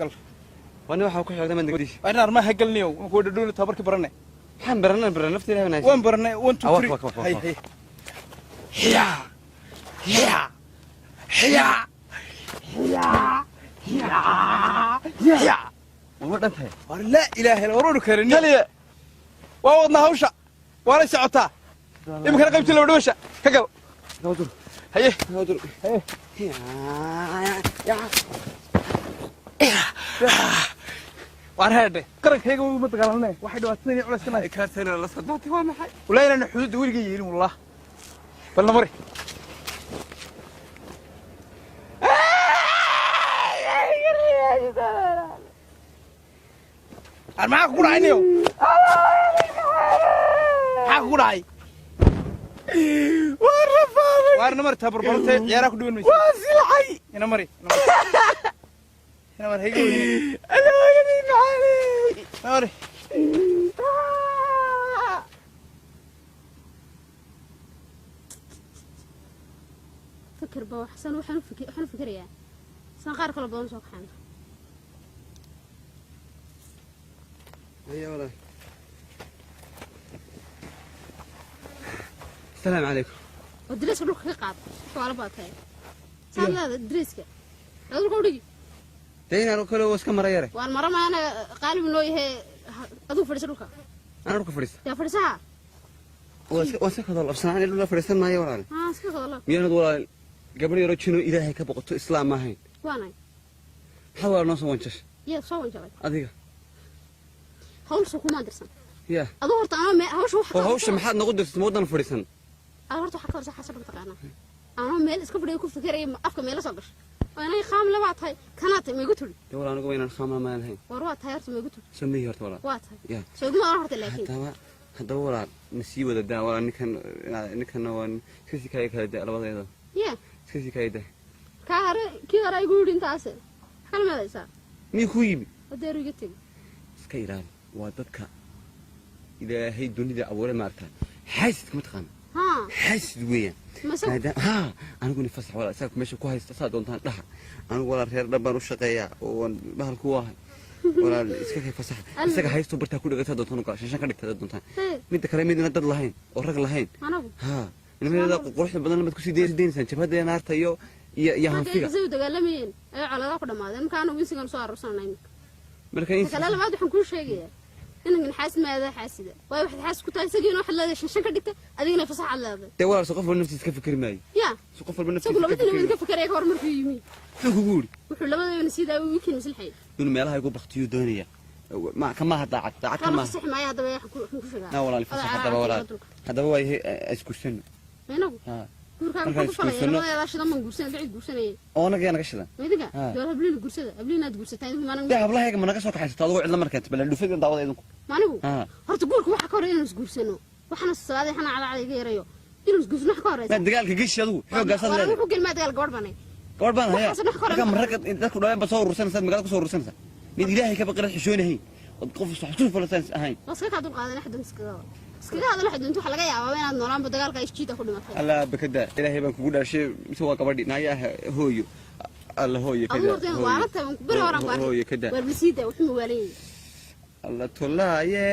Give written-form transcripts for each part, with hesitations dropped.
قل وانا waxaa ku xigta man degdiis أنا أرمى هقلني وكود دون تبرك برنة waxaan barana naftii ilaahay وين برنة وين تطري هاي هيا هيا هيا هيا هيا ma dhantay لا إله إلا ورود كرني كليه ووضنا هوشة ولا سعتها يمكن قيمت له بدوشة كقل نودر هيه نودر هيه وارهاده قرك هيك ما تقالنا واحد واتنين على سنة كارتنا la saddaatay waa maxay ولا إلى حدود ويلقي يلين والله بل نمري أنا معك قرعينيو معك قرعي وار نمر تبر برتي يا راك دون مش waasilaxay هنا مري هنا مري هيجي ana hooyadii maxay مري فكر بوا حسن وحن فكر يا سنقار كل بدون سوق حنا هيا والله السلام عليكم ودريس روح قاعد وعلى باطي سان لا دريسك هذا كودي تينا رو kale iska marayare وان مره ما انا قالب انه هي ادو فرس روحك ana ruka fadhiista يا فرسها wasa ka dal afsaan ila fadhiisan maayo walaal ها اسكت والله miyaanad walaal gabadh yaro jino ilaahay ka boqoto islaam ma ahayn وانا xawaa noo soo wanjash يا سوون جاي adiga هول سوق ما درسن yaa ادو هرت انا هوش oo hawsha maxaad nagu dirtay moodan fadhiisan انا هرت حق ورس حسب تقانا انا ميل اسك فدي ku fikirey afka meel soo gash وانا خام لبا tahay kanaat ma igu tuli dee walaal anigu inaan khama ma lahayn war waa tahay horta ma igu tuli sameey horta walaal waa tahay yaa soo ma horta laakiin haddaba walaal ma sii wada daa walaal ninkan waan iska kaya kala daa labadeeda يا iska kaya daa كاره كي هراي يقول انت اسه حلم هذا يسا mii ku yimi وديرو يتي iska ilaali waa dadka ilaahay dunida abuuray maarta xaasidka ma taqaan ها xaasid weeyaan مسك ها aniguna fasax walaal isaga meesha ku haysta saa doontaan dhaha anigu walaal reer dhan baan u shaqeeyaa oo waan bahal ku ahay walaal iska kay fasax isaga haysto bartaa ku dhigata doontaan oo shan ka dhigta doontaan mid kale midna dad lahayn oo rag lahayn انا ها inamada quruxda badan lama ku sii deynaysan jabhada naarta iyo hanfiga زي دغالمين اي على ku dhamaadeen marka anu winsigan soo arursanay marka in kala labaad waxaan ku sheegaya in xaas maada xaasida way wax xaas ku tahay sagiin wax la shan ka dhigta adigna fasax leedahay te walaal soo qof naftiisa ka fikir maayo ya soo qof naftiisa soo labadina ka fikiraya ka hor markuu yimi ku guuri wuxuu labadina sidaa weekend misalxay inuu meelaha igu baqtiyo doonaya ma kama daacad kama kama fasax maaya hadaba wax ku sheegaa na walaal fasax hadaba way iskursan inagu ha gurkaan ku falay labada shida man guursan bixi guursanay oo naga naga shidan midiga door hablin guursada hablinaad guursatay inuu maanan yaa hablaha ma naga soo kaxaysto adoo cidla markaad bal dhufada daawada idinku maanigu ha horta guurku waxa ka hor inuu isguursano waxana sabaaday xana cala iga yarayo inuu isguursano waxa ka horeysa dagaalka gish adigu xoogaasad leedahay wuxuu gelmaa dagaal gabadh banay gabadh baan haya marka marka dadku dhawayn ba soo urursanaysa magaalada ku soo urursanaysa mid ilaahay ka baqira xishoonahay qof saxtuuf falasaan ahayn waska ka dul qaadan xaddan iskaga hada la xidintu waxa laga yaabaa inaad noolaanba dagaalka isjiida ku dhimatay alla bakada ilaahay baan kugu dhaashay mise waa gabadhi naayaha hooyo alla hooyo kada hooyo waa tan bir horan baa hooyo kada war bisiida wuxuu waalay alla tolaaye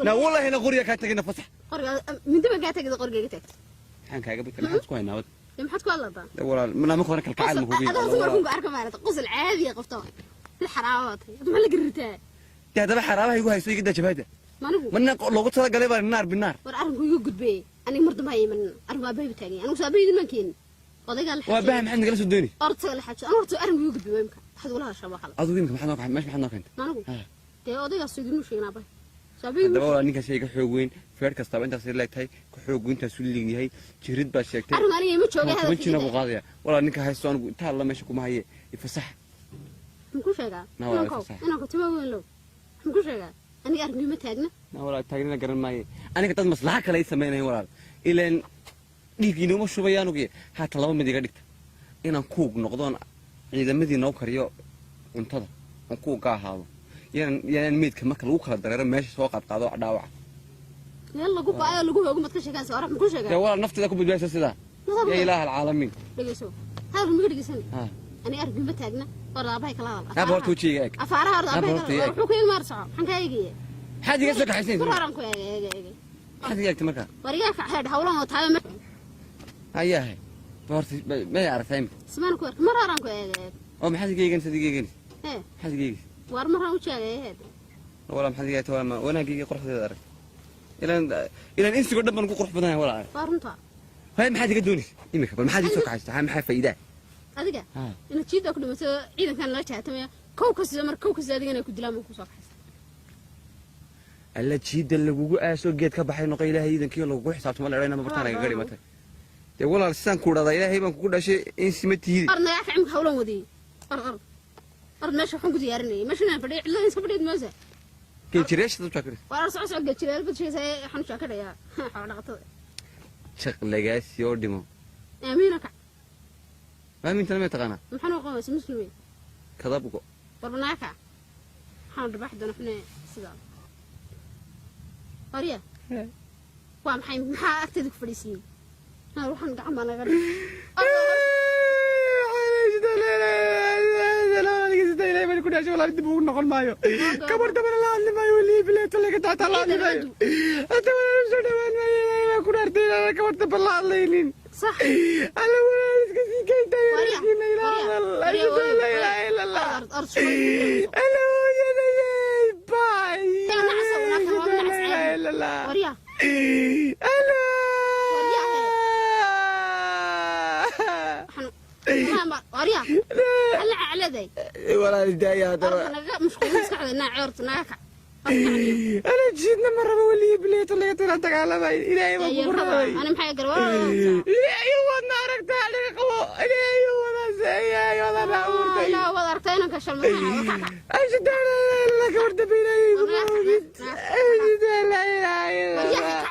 na wallahi na qoriya ka tagina fasax qoriga midba ka tagida qoriga tagta waxaan kaaga bixin maxaad ku haynaa wad maxaad ku hadlaa walaal mana qoran kalkacal ma hubiyo هذا هو كنت أركب على قص العادي قفطان الحرامات ما لقى الرتاع يا دابا حرامه يقول هاي سوي قد جبهته ما نقول من لو قلت لك قليبا النار بالنار ورعرف يقول بي أنا مرض معي من أربع بيبي تاني أنا وسابي ما كين وضيق الحاجة وبهم عندنا جلسوا الدنيا أرد الحاجة أنا أرد أرم يقول بي ويمكن حد ولا شباب خلاص أظن يمكن ما حد ناقح مش محد ناقح أنت ما نقول تي وضيق السوق مش هنا بي سابي هذا والله إنك شيء كحوجين فير كستاب أنت تصير لك هاي كحوجين تسولي هاي جريد باش يكتب أرم أنا يمشي وجه هذا وين شنو أبو غاضية والله إنك هاي السؤال تعال الله ماشي كم هاي يفسح نقول شيء قال أنا كنت ما أقول له نقول شيء قال أنا أرمي متاجنا لا والله تاجرنا قرن ماي أنا كنت مصلحة كلا يسمينا هي والله إلى إن نيجي نوم شو بيانو كي حتى لو مدي قديك إن كوك نقدون إذا مدي نوكريو انتظر كوك هذا يعني ميد كم كل وكرة درجة ماشي سواق قاعدوا عداوة يلا قوب أيه اللي قوب ما تكشف كان سوارح نقول شيء قال يا والله نفط ذاك بدي أساس ذا يا إله العالمين دقيسو هذا المقدر يسني أنا أرجع بتاعنا ورا أباي كلام أبغى توجيك أفارها ورا أباي كلام روحوا كل مرة حنك هيجي حد يقصدك حسين مرة رانكو هيجي حد يقصدك مكان ورياك حد حوله وتعالى أيها بورتي ما يعرف هم سمان كورك مرة رانكو هيجي أو محد يجي صديقي إيه محد يجي ور مرة وش هذا ولا محد يجي ولا ما وأنا جي قرح ذا إلى الإنس قد ما نقول قرح بدنا ولا فارنتا هاي محد يقدوني يمك ما حد يسوق عايز هم حي فايدة أديك إن تشيد أكل مثلا إذا كان لا تهتم كوكس زمر كوكس هذه أنا كنت لامو كوساق alla jiida lagugu aaso geed ka baxay noqo ilaahay iidankii lagu xisaabtamo la leeyna ma bartaan gaari mata de walaal san ku dhaday ilaahay baan kugu dhashay in simatiidi arna yaa kacim hawlan wadi ar meesha waxaan ku diyaarinay meeshana fadhiyo cidla in sabreed moosa kee jireesh dad ka kiris war soo soo gajireel bad sheesay waxaan soo kadhaya xoolo dhaqatada shaqlagaas yoo dhimo aaminaka aaminta ma taqaana maxaan u qabays muslimiin kadabgo warnaaka waxaan dhabaxdana xune sida أريا وام حين محا أكتدك فريسين أنا روح نقع ما نقدر ما كنا شغل عند بقول نقول مايو كبرت من الله اللي مايو اللي بليت اللي كنت أطلع اللي مايو أنت ولا نسوي ما كنا أرتينا كبرت بالله اللي يلين صح أنا ولا نسكت كي تاير لا إله إلا الله أنا ويا باي لا لا وريا أنا وريا هلا على ذي ولا الداية أنا مش قلت كذا أنا عرت ناكع أنا جيتنا مرة بولي بليت ولا يطلع على باي إلهي ما بقرأ أنا محيقر ولا إلهي ونارك تعلق قو إلهي ولا زي ولا نعور لا ولا أرتينا كشل محيقر أجد لك ورد بيني أجد لا إله إلا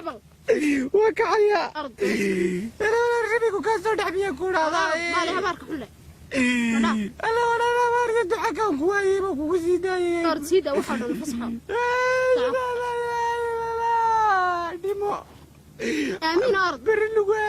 الله وكعيا أرض أنا أرغبك وكسر دعمي أكون هذا مالي هبارك حلة أنا ولا بارك حكم كويس وكوزيداي أرض سيدة وحنا الفصحى لا لا لا ديمو آمين أرض برلوغا